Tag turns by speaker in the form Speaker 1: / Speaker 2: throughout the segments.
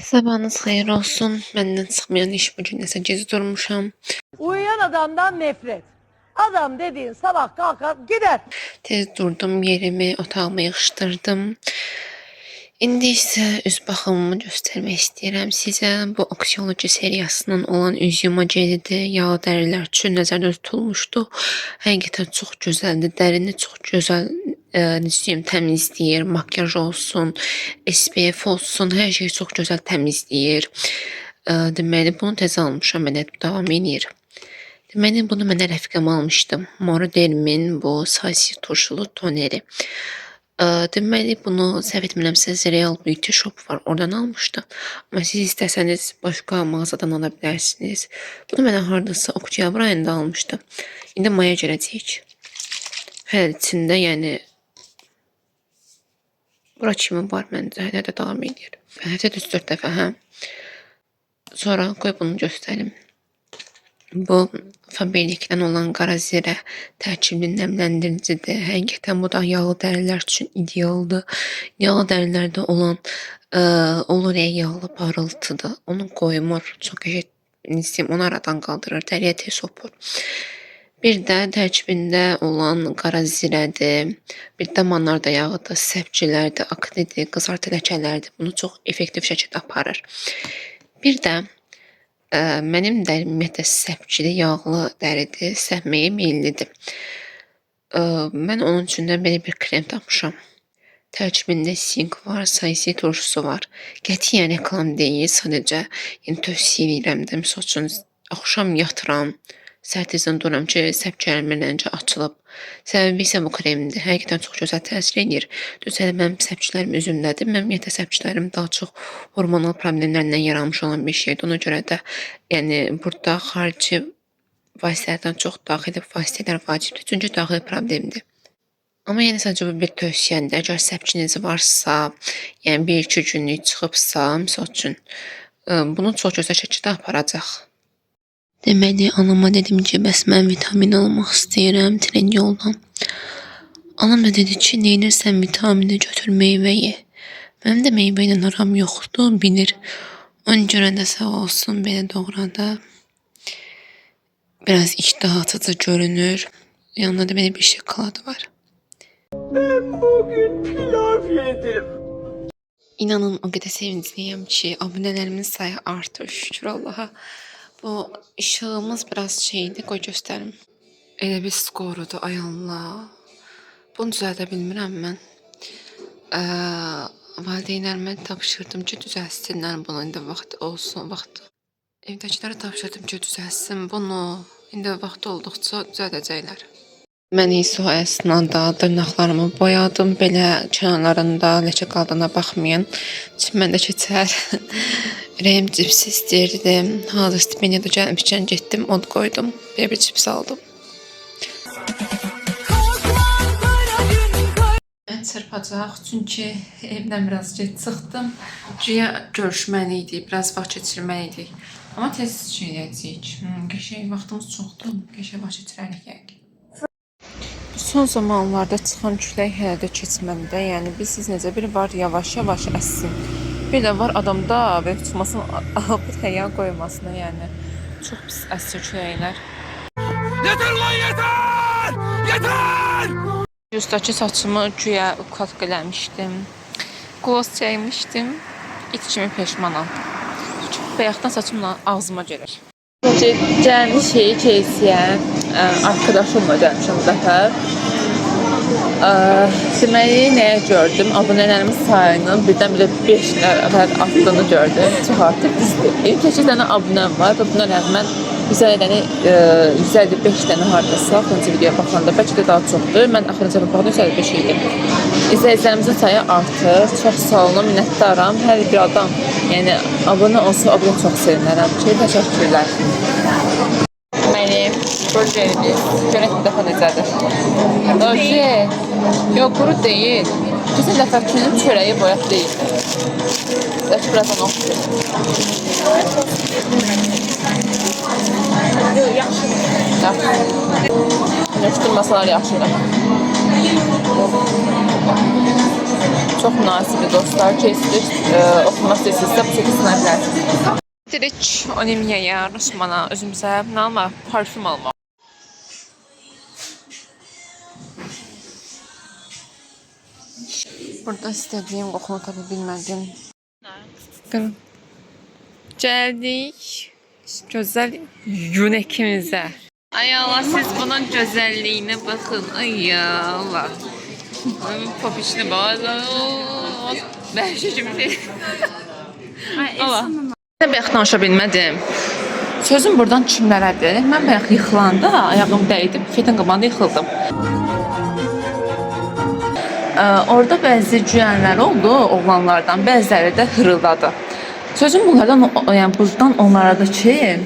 Speaker 1: Sabahınız xeyir olsun. Məndən çıxmayan iş bu gün nəsə gec durmuşam.
Speaker 2: Uyuyan adamdan nefret. Adam dediğin sabah kalkar gider.
Speaker 1: Tez durdum, yerimi, otağımı yığışdırdım. İndi isə üz baxımımı göstərmək istəyirəm sizə. Bu Aksiyoloji seriyasının olan üz yuma gelidir. Yağ dərilər üçün nəzərdə tutulmuşdu. Həqiqətən çox gözəldir. Dərini çox gözəl təmizləyir. Makyaj olsun, SPF olsun, hər şey çox gözəl təmizləyir. Deməli, bunu tez almışam, mənə davam edir. Deməli, bunu mənə rəfiqəm almışdım. Morodermin bu Saysy turşulu toneri. Deməli, bunu səhv etmirəmsə Real Beauty Shop var, oradan almışdım. Amma siz istəsəniz başqa mağazadan ala bilərsiniz. Bunu mənə hardasa oktyabr ayında almışdım. İndi maya gələcəyik. Hələ içində, yəni bura kimi var məncə, hələ də davam edir. Həftədə 3-4 dəfə, hə. Sonra qoy bunu göstərim. Bu Faberlic'dən olan qara zirə tərkibli nəmləndiricidir. Həqiqətən bu da yağlı dərilər üçün idealdır. Yağlı dərilərdə olan olur yağlı parıltıdır. Onu qoymur. Çox qəşəng, onu aradan qaldırır. Dəriyə tez sopur. Bir də tərkibində olan qara zirədir. Bir də manarda yağıdır, səpçilərdir, aknedir, qızartı ləkələrdir. Bunu çox effektiv şəkildə aparır. Bir də mənim dərim ümumiyyətlə səpçili, yağlı dəridir, səhməyə meyillidir. Mən onun üçün də belə bir krem tapmışam. Tərkibində sink var, Saysy turşusu var. Qətiyyən reklam deyil, sadəcə tövsiyə edirəm də. Misal üçün, axşam yatıram, səhər duram ki, səpçələrim məncə açılıb. Səbəbi isə bu kremdir. Həqiqətən çox gözəl təsir edir. Düzdür, mənim səpçilərim üzümdədir. Mənim ümumiyyətlə səpçilərim daha çox hormonal problemlərlə yaranmış olan bir şeydir. Ona görə də yəni burada xarici vasitələrdən çox daxili vasitələr vacibdir. Çünki daxili problemdir. Amma yəni sadəcə bu bir tövsiyədir. Əgər səpçiniz varsa, yəni 1-2 günlük çıxıbsa, misal üçün, bunu çox gözəl şəkildə aparacaq. Deməli, anama dedim ki, bəs mən vitamin almaq istəyirəm Trendyoldan. Anam da dedi ki, neynirsən vitamini götür meyvə ye. Mənim də meyvə ilə aram yoxdur, bilir. Ona görə də sağ olsun, belə doğrada. Biraz iştah açıcı görünür. Yanında da belə bir şokoladı var.
Speaker 2: Ben bugün pilav yedim.
Speaker 1: İnanın o qədər sevincliyəm ki, abunələrimin sayı artır, şükür Allaha. Bu işığımız biraz şeydi, qoy göstərim. Elə bir skorudur, ay Allah. Bunu düzəldə bilmirəm mən. Valideynlərimə tapşırdım ki, düzəlsinlər bunu, indi vaxt olsun, vaxt. Evdəkilərə tapşırdım ki, düzəlsin bunu, indi vaxt olduqca düzəldəcəklər. Mən isə o əsnada dırnaqlarımı boyadım, belə kənarlarında ləkə qaldığına baxmayın. Məndə keçər. Ürəyim cips istəyirdi. Hazır stipendiyada gəlmişkən getdim, od qoydum. Belə bir cips aldım. Mən çırpacaq, çünki evdən biraz gec çıxdım. Güya görüşməli idik, biraz vaxt keçirməli idik. Amma tez eləyəcəyik. Qəşəng vaxtımız çoxdur, qəşəng vaxt keçirərik yəqin. Son zamanlarda çıxan külək hələ də keçməndə, yəni siz necə bir var yavaş-yavaş əssin. Bir də var adamda və tutmasını alıp həya qoymasına, yəni çox pis əsir küləklər.
Speaker 3: Yeter lan yeter! Yeter!
Speaker 1: Üstdəki saçımı güya ukladka eləmişdim. Gloss çəkmişdim. İt kimi peşmanam. Bayaqdan saçımla ağzıma gəlir. Gəlmişik Keysiyə. Arkadaşımla gəlmişəm bu dəfə. Deməli, nəyə gördüm? Abunələrimin sayının birdən-birə 5 nəfər artdığını gördüm. Çox artıq bizdir. 28 dənə abunəm var və buna rəğmən 155 dənə hardasa axırıncı videoya baxanda, bəlkə də daha çoxdur. Mən axırıncı videoya baxanda 155 idi. İzləyicilərimizin sayı artır. Çox sağ olun, minnətdaram. Hər bir adam, yəni abunə olsa, abunə çox sevinərəm ki, təşəkkürlər. Deməli, projelerimiz görək bir dəfə necədir. Proje, yox, quru deyil. Kesin dəfəkinin çörəyi boyaq deyil. Belki birazdan oxuyur. Yaxşı. Yoxdur, masalar yaxşıdır.
Speaker 4: Çox münasibdir dostlar. Keçdik oxumaq istəyirsinizsə bu şəkildə sınaya bilərsiniz. Gidirik Olimiyaya, Rosmana, özümüzə nə almaq? Parfüm almaq. Burada istədiyim qoxunu tapa bilmədim. Gəldik gözəl yunekimizə. Ay Allah, siz bunun gözəlliyinə baxın. Ay Allah. Popiçli bağlı. Bəhşi kimi. Allah. Mən bayaq danışa bilmədim. Sözüm buradan kimlərədir? Mən bayaq yıxılanda ayağım dəydi, bufetin qabağında yıxıldım. Orada bəzi cüyənlər oldu oğlanlardan, bəziləri də hırıldadı. Sözüm bunlardan, yəni buradan onlara da ki,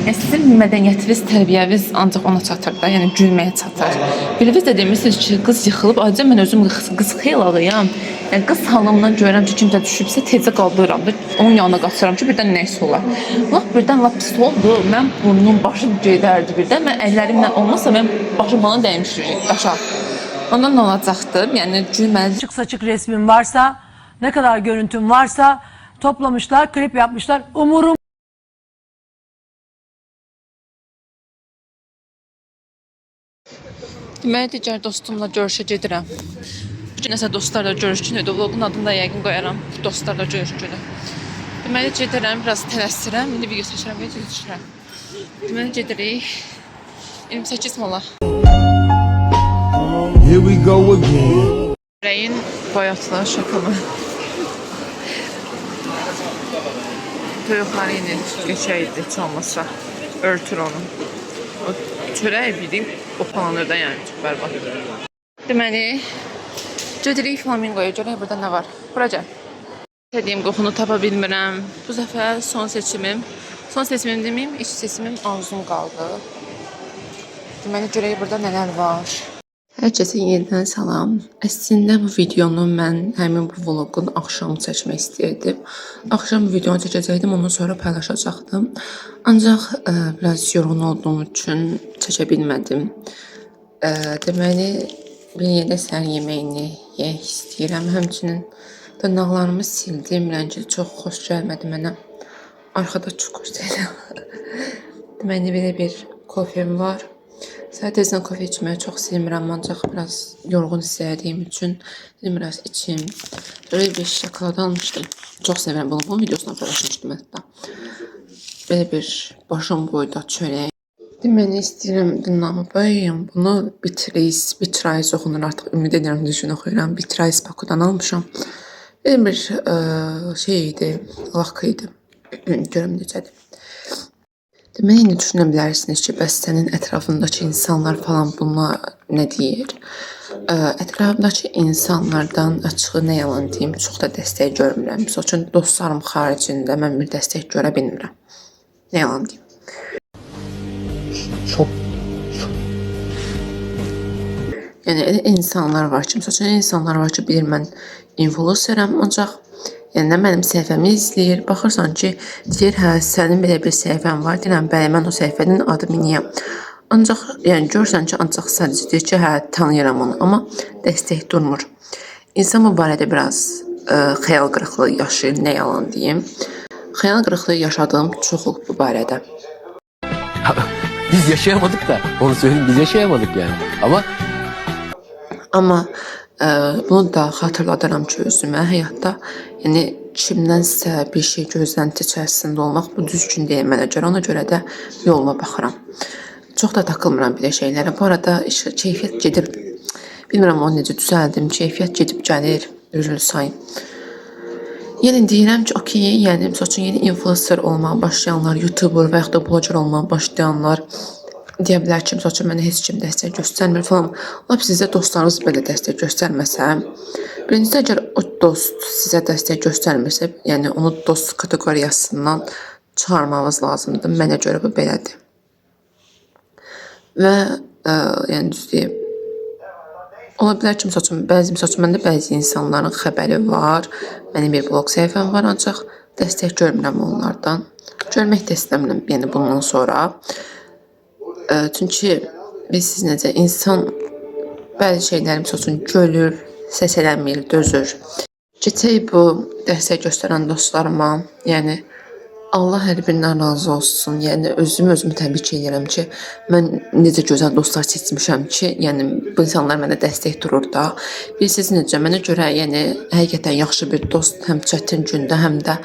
Speaker 4: sizin mədəniyyətiniz, tərbiyəniz ancaq ona çatır da, yəni gülməyə çatır. Biriniz də demişsiniz ki, qız yıxılıb, ayrıca mən özüm qız xeylalıyam. Yəni qız halımdan görürəm ki, kimsə düşübsə tezə qaldıram da, onun yanına qaçıram ki, birdən nəysə olar. Birdən lap pis oldu, mən burnum, başım gedərdi birdən, mən əllərimlə olmasa, mən başım bana dəymişdir daşa. Ondan nə olacaqdır? Yəni gülməli.
Speaker 2: Açık saçık resmin varsa, ne kadar görüntüm varsa toplamışlar, klip yapmışlar. Umurum
Speaker 4: Deməli, digər dostumla görüşə gedirəm. Bugün nəsə dostlarla görüş günüdür. Vlogun adını da yəqin qoyaram. Dostlarla görüş günü. Deməli, gedirəm, biraz tələsirəm. İndi video seçirəm, video seçirəm. Deməli, gedirik. 28 mala.
Speaker 3: Here we go again.
Speaker 4: Reyin boyatlı şakamı. Toyuqları yine geçəydi, heç olmasa. Örtür onu. O çörək bildim, o planırda yəni çox bərbad. Deməli, gedirik Flamingoya, görək burada nə var. Buraca. İstədiyim qoxunu tapa bilmirəm. Bu səfər son seçimim deməyim, iş seçimim arzum qaldı. Deməli, görək burada nələr var.
Speaker 1: Hər kəsə yenidən salam. Əslində bu videonu mən həmin bu vlogun axşam çəkmək istəyirdim. Axşam videonu çəkəcəkdim, ondan sonra paylaşacaqdım. Ancaq biraz yorğun olduğum üçün çəkə bilmədim. Deməli, bir yerdə səhər yeməyini yeyək istəyirəm. Həmçinin dırnaqlarımı sildim. Rəngi çox xoş gəlmədi mənə. Arxada çukur deyiləm. Deməli, belə bir kofem var. Sadəcə kofe içməyi çox sevmirəm, ancaq biraz yorğun hissədiyim üçün biraz içim. Böyle bir şokolad almışdım. Çox sevirəm bunu. Bunun videosuna paylaşmışdım hətta. Böyle bir başım boyda çörək. Deməli, istəyirəm dırnağımı boyayım. Bunu Bitrais oxunur artıq. Ümid edirəm düzgün oxuyuram. Bitrais Bakudan almışam. Böyle bir şey idi, lak idi. Görüm necədir. Deməli, indi düşünə bilərsiniz ki, bəs sənin ətrafındakı insanlar falan buna nə deyir? Ətrafındakı insanlardan açığı nə yalan deyim, çox da dəstək görmürəm. Misal üçün, dostlarım xaricində mən bir dəstək görə bilmirəm. Nə yalan deyim? Yəni, elə insanlar var ki, misal üçün, insanlar var ki, bilir mən influencerəm, ancaq yəni, mənim səhifəmi izləyir, baxırsan ki, deyir, hə, sənin belə bir səhifən var, deyirəm, bəli, mən o səhifənin adımı niyəm. Ancaq, yəni, görürsən ki, ancaq sadəcə deyir ki, hə, tanıyıram onu, amma dəstək durmur. İnsan bu barədə biraz xəyal qırıqlığı yaşayır, nə yalan deyim. Xəyal qırıqlığı yaşadığım çox olub bu barədə.
Speaker 5: Biz yaşayamadık da, onu söyleyeyim, biz yaşayamadık yani. Ama
Speaker 1: Bunu da xatırladıram ki, özümə həyatda, yəni kimdənsə bir şey gözlənti içərisində olmaq bu düzgün deyil mənə görə. Ona görə də yoluma baxıram. Çox da takılmıram belə şeylərə. Bu arada keyfiyyət gedir. Bilmirəm onu necə düzəldim. Keyfiyyət gedib gəlir, ürül sayın. Yəni deyirəm ki, okey, yəni məsəl üçün yeni influencer olmağa başlayanlar, YouTuber və yaxud da blogger olmağa başlayanlar deyə bilər ki, məsəl üçün mənə heç kim dəstək göstərmir falan. Lap sizə dostlarınız belə dəstək göstərməsə, birincisi əgər o dost sizə dəstək göstərmirsə, yəni onu dost kateqoriyasından çıxarmağınız lazımdır. Mənə görə bu belədir. Və yəni düz deyim, ola bilər ki, məsəl üçün məndə bəzi insanların xəbəri var, mənim bir blog səhifəm var, ancaq dəstək görmürəm onlardan. Görmək də istəmirəm, yəni bundan sonra. Çünki siz necə insan bəzi şeyləri məsəl üçün görür, səs eləmir, dözür. Keçək bu dəstək göstərən dostlarıma, yəni Allah hər birindən razı olsun. Yəni özümü təbrik edirəm ki, mən necə gözəl dostlar seçmişəm ki, yəni bu insanlar mənə dəstək durur da. Bilirsiniz necə? Mənə görə, yəni həqiqətən yaxşı bir dost həm çətin gündə, həm də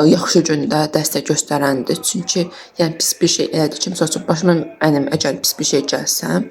Speaker 1: yaxşı gündə dəstək göstərəndir. Çünki yəni pis bir şey elədi ki, məsəl üçün başıma mənim əgər pis bir şey gəlsə,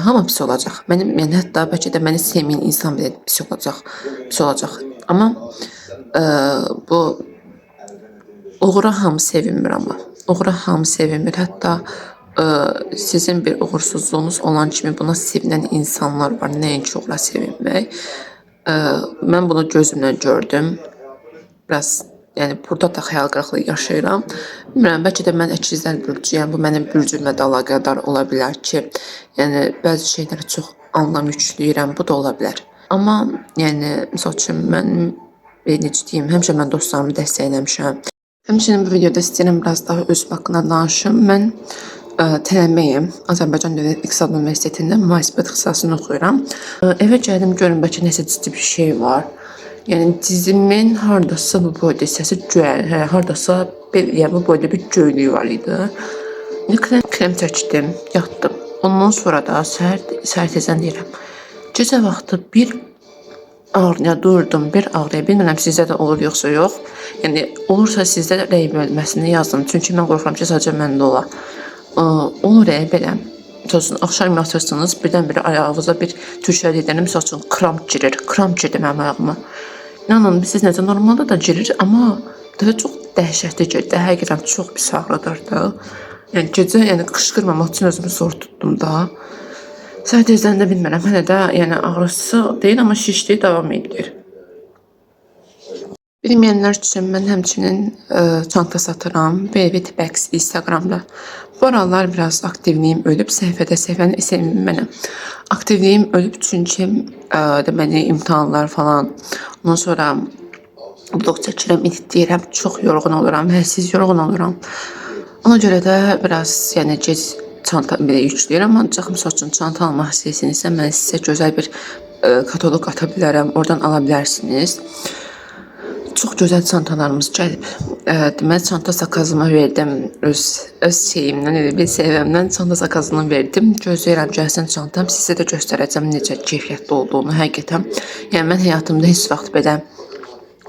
Speaker 1: hamı pis olacaq. Mənim yəni hətta bəlkə də məni sevməyən insan belə pis olacaq. Amma bu uğura hamı sevinmir amma. Uğura hamı sevinmir. Hətta sizin bir uğursuzluğunuz olan kimi buna sevinən insanlar var. Nəinki uğura sevinmək. Mən bunu gözümlə gördüm. Biraz yəni burada da xəyal qırıqlığı yaşayıram. Bilmirəm, bəlkə də mən əkizlər bürcüyəm. Bu mənim bürcümlə də əlaqədar ola bilər ki, yəni bəzi şeylərə çox anlam yükləyirəm. Bu da ola bilər. Amma yəni məsəl üçün mən necə deyim, həmişə mən dostlarımı dəstəkləmişəm. Həmçinin bu videoda istəyirəm biraz daha özüm haqqında danışım. Mən tələbəyəm. Azərbaycan Dövlət İqtisad Universitetində mühasibət ixtisasını oxuyuram. Evə gəldim, görüm bəlkə nəsə ciddi bir şey var. Yəni dizimin hardasa bu boyda hissəsi göy, hardasa yəni bu boyda bir göylüyü var idi. Krem çəkdim, yatdım. Ondan sonra da səhər tezdən deyirəm. Gecə vaxtı bir ağrıya durdum, bir ağrıya. Bilmirəm sizdə də olur yoxsa yox. Yəni olursa sizdə də rəy bölməsini yazın. Çünki mən qorxuram ki, sadəcə məndə ola. Olur belə. Məsələn, axşam yatırsınız, birdən-birə ayağınıza bir türkələdiklərində məsəl üçün kramp girir. Kramp girdi mənim ayağıma. İnanın, siz necə normalda da girir, amma daha çox dəhşətli girdi. Həqiqətən çox pis ağrıdır da. Yəni gecə qışqırmamaq üçün özümü zor tutdum da. Səhər tezdən də bilmirəm, hələ də yəni ağrısı deyil, amma şişliyi davam edir. Bilməyənlər üçün mən həmçinin çanta satıram. Velvet Bags Instagramda. Bu aralar biraz aktivliyim ölüb, səhifəni sevmim mənə. Aktivliyim ölüb çünki deməli imtahanlar falan. Ondan sonra blog çəkirəm, editləyirəm, çox yorğun oluram, hədsiz yorğun oluram. Ona görə də biraz yəni gec çanta belə yükləyirəm, ancaq məsəl üçün çanta almaq istəyirsinizsə, mən sizə gözəl bir kataloq ata bilərəm, oradan ala bilərsiniz. Çox gözəl çantalarımız gəlib. Deməli, çanta sakazımı verdim, öz şeyimdən, elə bir sevəmdən çanta sakazını verdim. Gözləyirəm gəlsin çantam, sizə də göstərəcəm necə keyfiyyətli olduğunu, həqiqətən. Yəni, mən həyatımda heç vaxt belə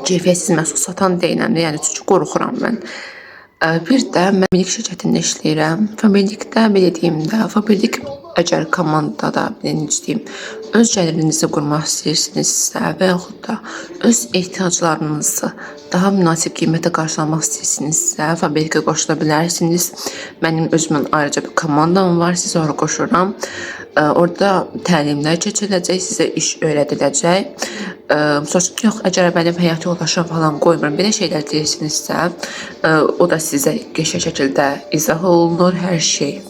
Speaker 1: keyfiyyətsiz məhsul satan deyiləm, yəni çünki qorxuram mən. Bir də mən Faberlik şirkətində işləyirəm. Faberlikdə belə deyim də, Faberlik əgər komandada necə deyim, öz gəlirinizi qurmaq istəyirsinizsə və yaxud da öz ehtiyaclarınızı daha münasib qiymətə qarşılamaq istəyirsinizsə, Faberlikə qoşula bilərsiniz. Mənim özümün ayrıca bir komandam var, sizə ora qoşuram. Orada təlimlər keçiriləcək, sizə iş öyrədiləcək. Yox, əgər mənim həyat yoldaşım falan qoymur, belə şeylər deyirsinizsə, o da sizə qəşəng şəkildə izah olunur hər şey.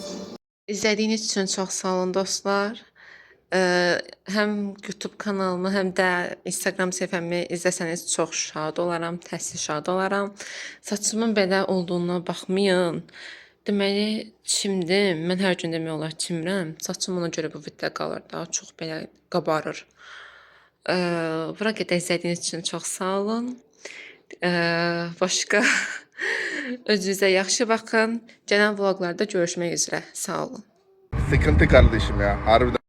Speaker 1: İzlədiyiniz üçün çox sağ olun dostlar. Həm YouTube kanalımı, həm də Instagram səhifəmi izləsəniz çox şad olaram, təhsil şad olaram. Saçımın belə olduğuna baxmayın. Deməli, çimdim. Mən hər gün demək olar çimirəm. Saçım ona görə bu viddə qalır da, çox belə qabarır. Bura qədər izlədiyiniz üçün çox sağ olun. Başqa özünüzə yaxşı baxın. Gələn vloglarda görüşmək üzrə. Sağ olun.
Speaker 3: Sıkıntı kardeşim ya. Harbiden.